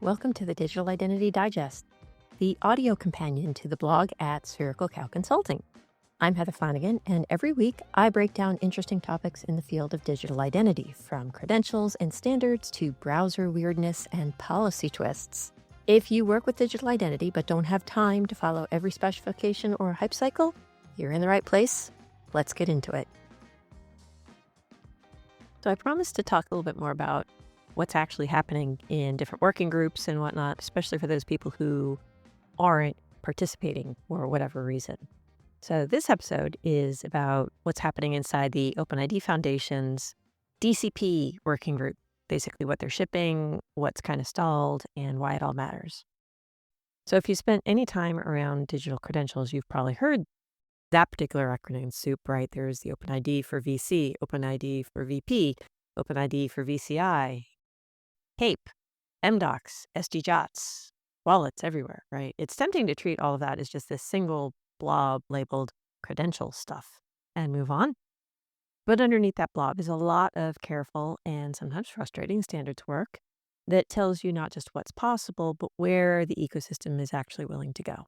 Welcome to the Digital Identity Digest, the audio companion to the blog at Spherical Cow Consulting. I'm Heather Flanagan, and every week I break down interesting topics in the field of digital identity, from credentials and standards to browser weirdness and policy twists. If you work with digital identity but don't have time to follow every specification or hype cycle, you're in the right place. Let's get into it. So I promised to talk a little bit more about what's actually happening in different working groups and whatnot, especially for those people who aren't participating for whatever reason. So this episode is about what's happening inside the OpenID Foundation's DCP Working Group, basically what they're shipping, what's kind of stalled, and why it all matters. So if you spent any time around digital credentials, you've probably heard that particular acronym soup, right? There's the OpenID for VC, OpenID for VP, OpenID for VCI, HAPE, MDocs, SDJOTs, wallets everywhere, right? It's tempting to treat all of that as just this single blob labeled credential stuff and move on. But underneath that blob is a lot of careful and sometimes frustrating standards work that tells you not just what's possible, but where the ecosystem is actually willing to go.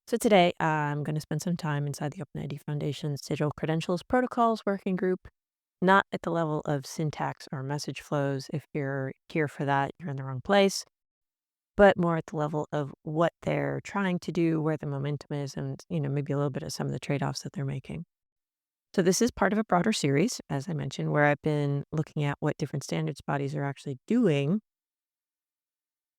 So today, I'm going to spend some time inside the OpenID Foundation's Digital Credentials Protocols Working Group, not at the level of syntax or message flows. If you're here for that, you're in the wrong place, but more at the level of what they're trying to do, where the momentum is, and maybe a little bit of some of the trade-offs that they're making. So this is part of a broader series, as I mentioned, where I've been looking at what different standards bodies are actually doing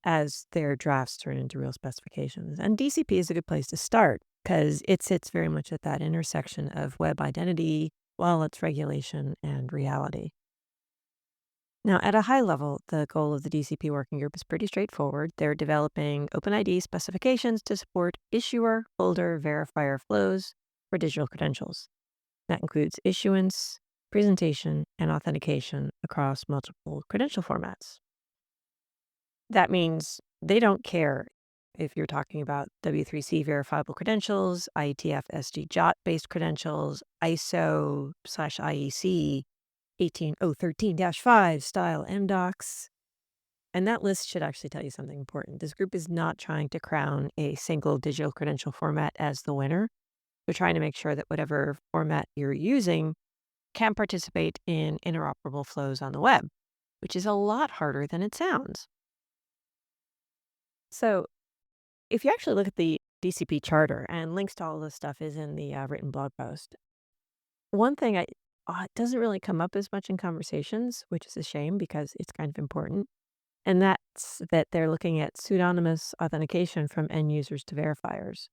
as their drafts turn into real specifications. And DCP is a good place to start because it sits very much at that intersection of web identity, wallets, regulation, and reality. Now, at a high level, the goal of the DCP Working Group is pretty straightforward. They're developing OpenID specifications to support issuer, holder, verifier flows for digital credentials. That includes issuance, presentation, and authentication across multiple credential formats. That means they don't care if you're talking about W3C verifiable credentials, IETF SDJOT-based credentials, ISO/IEC 18013-5 style MDocs. And that list should actually tell you something important. This group is not trying to crown a single digital credential format as the winner. They're trying to make sure that whatever format you're using can participate in interoperable flows on the web, which is a lot harder than it sounds. So if you actually look at the DCP charter, and links to all of this stuff is in the written blog post, one thing it doesn't really come up as much in conversations, which is a shame because it's kind of important, and that's that they're looking at pseudonymous authentication from end users to verifiers.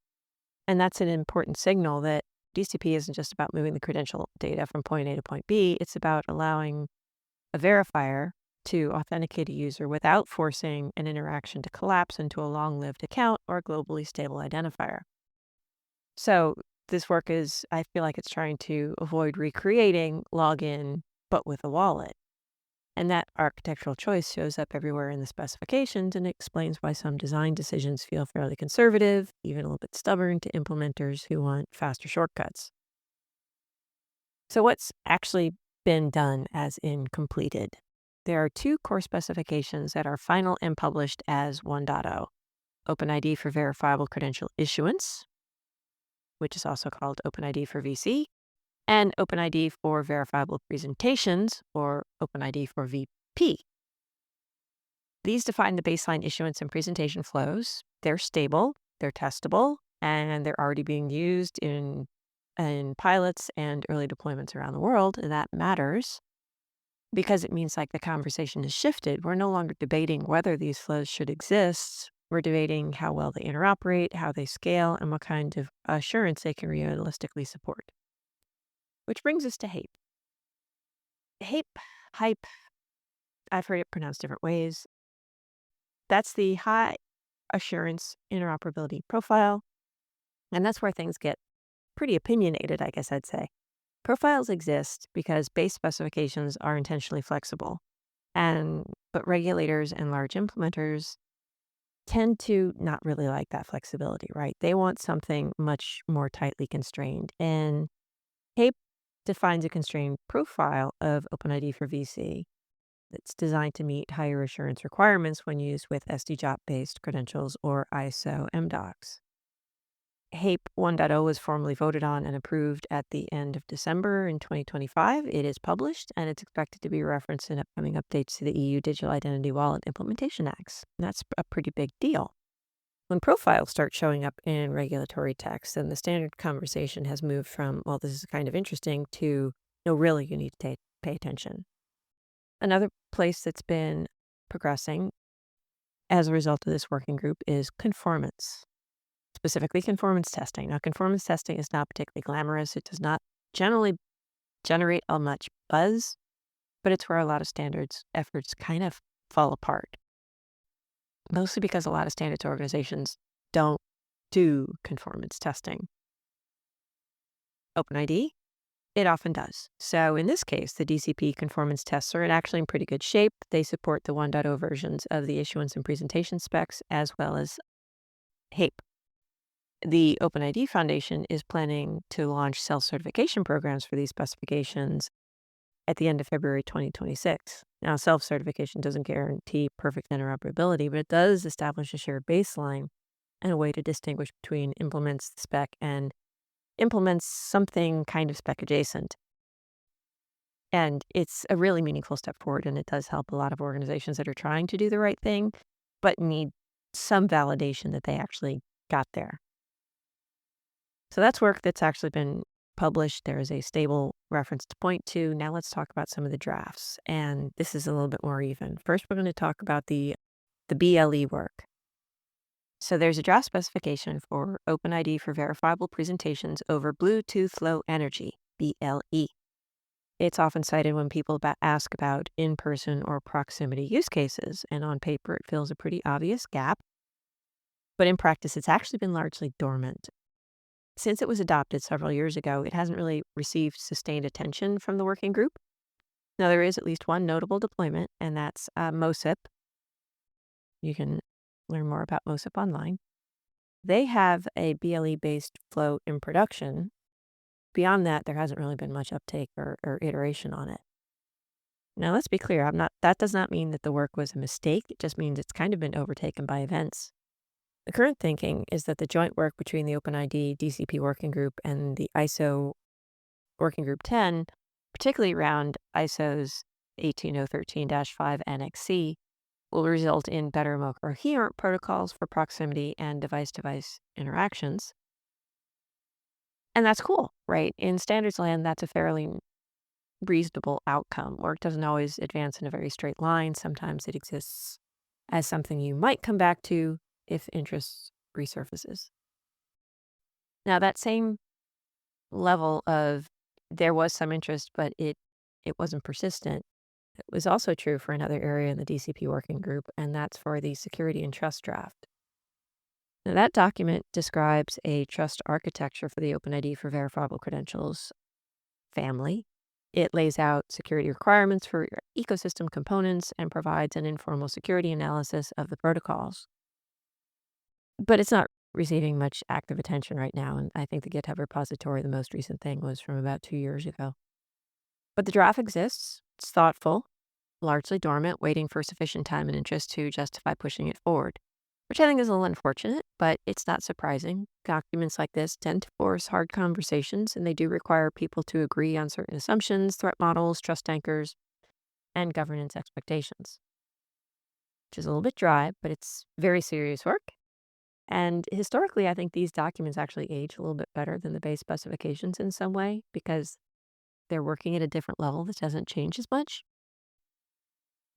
And that's an important signal that DCP isn't just about moving the credential data from point A to point B. It's about allowing a verifier to authenticate a user without forcing an interaction to collapse into a long-lived account or a globally stable identifier. So this work is, I feel like it's trying to avoid recreating login, but with a wallet. And that architectural choice shows up everywhere in the specifications and explains why some design decisions feel fairly conservative, even a little bit stubborn to implementers who want faster shortcuts. So what's actually been done as in completed? There are two core specifications that are final and published as 1.0. OpenID for verifiable credential issuance, which is also called OpenID for VC, and OpenID for verifiable presentations, or OpenID for VP. These define the baseline issuance and presentation flows. They're stable, they're testable, and they're already being used in pilots and early deployments around the world, and that matters because it means like the conversation has shifted. We're no longer debating whether these flows should exist. We're debating how well they interoperate, how they scale, and what kind of assurance they can realistically support. Which brings us to HAPE. HAPE, I've heard it pronounced different ways. That's the High Assurance Interoperability Profile, and that's where things get pretty opinionated, I guess I'd say. Profiles exist because base specifications are intentionally flexible, but regulators and large implementers tend to not really like that flexibility, right? They want something much more tightly constrained, and HAPE defines a constrained profile of OpenID for VC that's designed to meet higher assurance requirements when used with SDJOP-based credentials or ISO MDocs. HAPE 1.0 was formally voted on and approved at the end of December in 2025. It is published, and it's expected to be referenced in upcoming updates to the EU Digital Identity Wallet Implementation Acts. And that's a pretty big deal. When profiles start showing up in regulatory text, then the standard conversation has moved from, well, this is kind of interesting, to, no, really, you need to pay attention. Another place that's been progressing as a result of this working group is conformance, specifically conformance testing. Now, conformance testing is not particularly glamorous. It does not generally generate a much buzz, but it's where a lot of standards efforts kind of fall apart. Mostly because a lot of standards organizations don't do conformance testing. OpenID, it often does. So in this case, the DCP conformance tests are actually in pretty good shape. They support the 1.0 versions of the issuance and presentation specs, as well as HAPE. The OpenID Foundation is planning to launch self-certification programs for these specifications at the end of February 2026. Now, self-certification doesn't guarantee perfect interoperability, but it does establish a shared baseline and a way to distinguish between implements the spec and implements something kind of spec adjacent. And it's a really meaningful step forward, and it does help a lot of organizations that are trying to do the right thing, but need some validation that they actually got there. So that's work that's actually been published. There is a stable reference to point to. Now let's talk about some of the drafts. And this is a little bit more even. First, we're going to talk about the BLE work. So there's a draft specification for OpenID for verifiable presentations over Bluetooth Low Energy, BLE. It's often cited when people ask about in-person or proximity use cases, and on paper it fills a pretty obvious gap. But in practice, it's actually been largely dormant. Since it was adopted several years ago, it hasn't really received sustained attention from the working group. Now, there is at least one notable deployment, and that's MOSIP. You can learn more about MOSIP online. They have a BLE-based flow in production. Beyond that, there hasn't really been much uptake or iteration on it. Now, let's be clear. That does not mean that the work was a mistake. It just means it's kind of been overtaken by events. The current thinking is that the joint work between the OpenID DCP Working Group and the ISO Working Group 10, particularly around ISO's 18013-5 Annex C, will result in better, more coherent protocols for proximity and device-to-device interactions. And that's cool, right? In standards land, that's a fairly reasonable outcome. Work doesn't always advance in a very straight line. Sometimes it exists as something you might come back to if interest resurfaces. Now, that same level of there was some interest, but it wasn't persistent, it was also true for another area in the DCP Working Group, and that's for the Security and Trust Draft. Now, that document describes a trust architecture for the OpenID for verifiable credentials family. It lays out security requirements for ecosystem components and provides an informal security analysis of the protocols. But it's not receiving much active attention right now, and I think the GitHub repository, the most recent thing, was from about 2 years ago. But the draft exists. It's thoughtful, largely dormant, waiting for sufficient time and interest to justify pushing it forward, which I think is a little unfortunate, but it's not surprising. Documents like this tend to force hard conversations, and they do require people to agree on certain assumptions, threat models, trust anchors, and governance expectations. Which is a little bit dry, but it's very serious work. And historically, I think these documents actually age a little bit better than the base specifications in some way because they're working at a different level that doesn't change as much.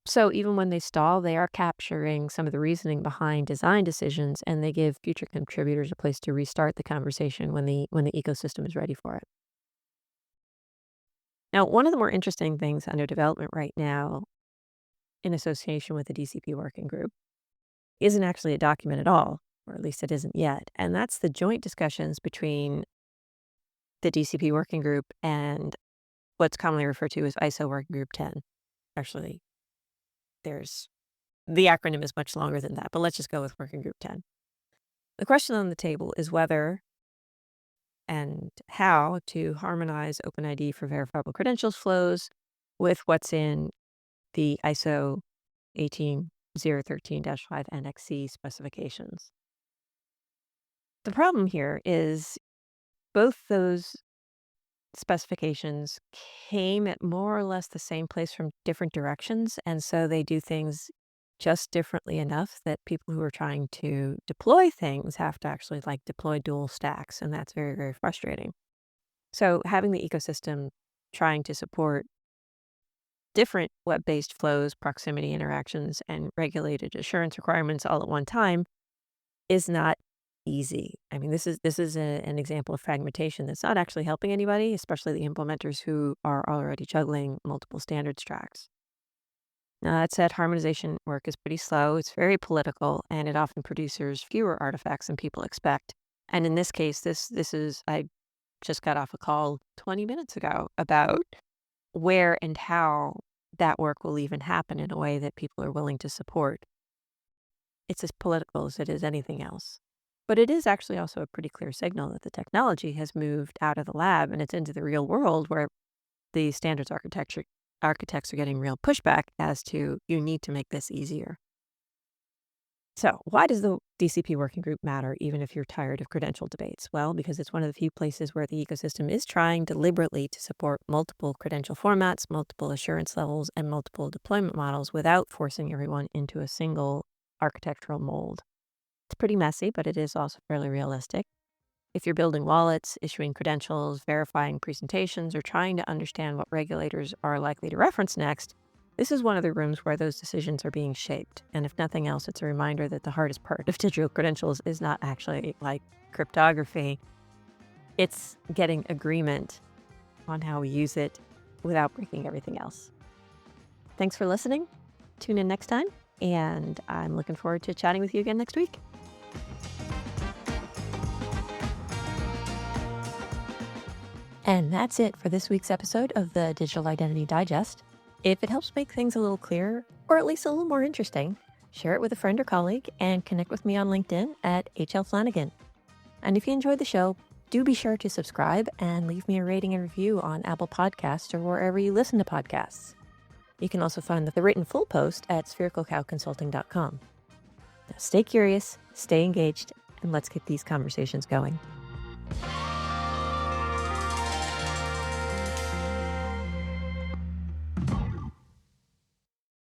So even when they stall, they are capturing some of the reasoning behind design decisions, and they give future contributors a place to restart the conversation when the ecosystem is ready for it. Now, one of the more interesting things under development right now, in association with the DCP Working Group, isn't actually a document at all, or at least it isn't yet, and that's the joint discussions between the DCP Working Group and what's commonly referred to as ISO Working Group 10. Actually, the acronym is much longer than that, but let's just go with Working Group 10. The question on the table is whether and how to harmonize OpenID for verifiable credentials flows with what's in the ISO 18013-5 Annex C specifications. The problem here is both those specifications came at more or less the same place from different directions, and so they do things just differently enough that people who are trying to deploy things have to actually deploy dual stacks, and that's very, very frustrating. So having the ecosystem trying to support different web-based flows, proximity interactions, and regulated assurance requirements all at one time is not easy. I mean, this is an example of fragmentation that's not actually helping anybody, especially the implementers who are already juggling multiple standards tracks. Now, that said, harmonization work is pretty slow. It's very political, and it often produces fewer artifacts than people expect. And in this case, I just got off a call 20 minutes ago about where and how that work will even happen in a way that people are willing to support. It's as political as it is anything else. But it is actually also a pretty clear signal that the technology has moved out of the lab and it's into the real world where the standards architects are getting real pushback as to you need to make this easier. So why does the DCP working group matter even if you're tired of credential debates? Well, because it's one of the few places where the ecosystem is trying deliberately to support multiple credential formats, multiple assurance levels, and multiple deployment models without forcing everyone into a single architectural mold. It's pretty messy, but it is also fairly realistic. If you're building wallets, issuing credentials, verifying presentations, or trying to understand what regulators are likely to reference next, this is one of the rooms where those decisions are being shaped. And if nothing else, it's a reminder that the hardest part of digital credentials is not actually like cryptography. It's getting agreement on how we use it without breaking everything else. Thanks for listening. Tune in next time, and I'm looking forward to chatting with you again next week. And that's it for this week's episode of the Digital Identity Digest. If it helps make things a little clearer, or at least a little more interesting, share it with a friend or colleague and connect with me on LinkedIn at HL Flanagan. And if you enjoyed the show, do be sure to subscribe and leave me a rating and review on Apple Podcasts or wherever you listen to podcasts. You can also find the written full post at sphericalcowconsulting.com. Now stay curious, stay engaged, and let's get these conversations going.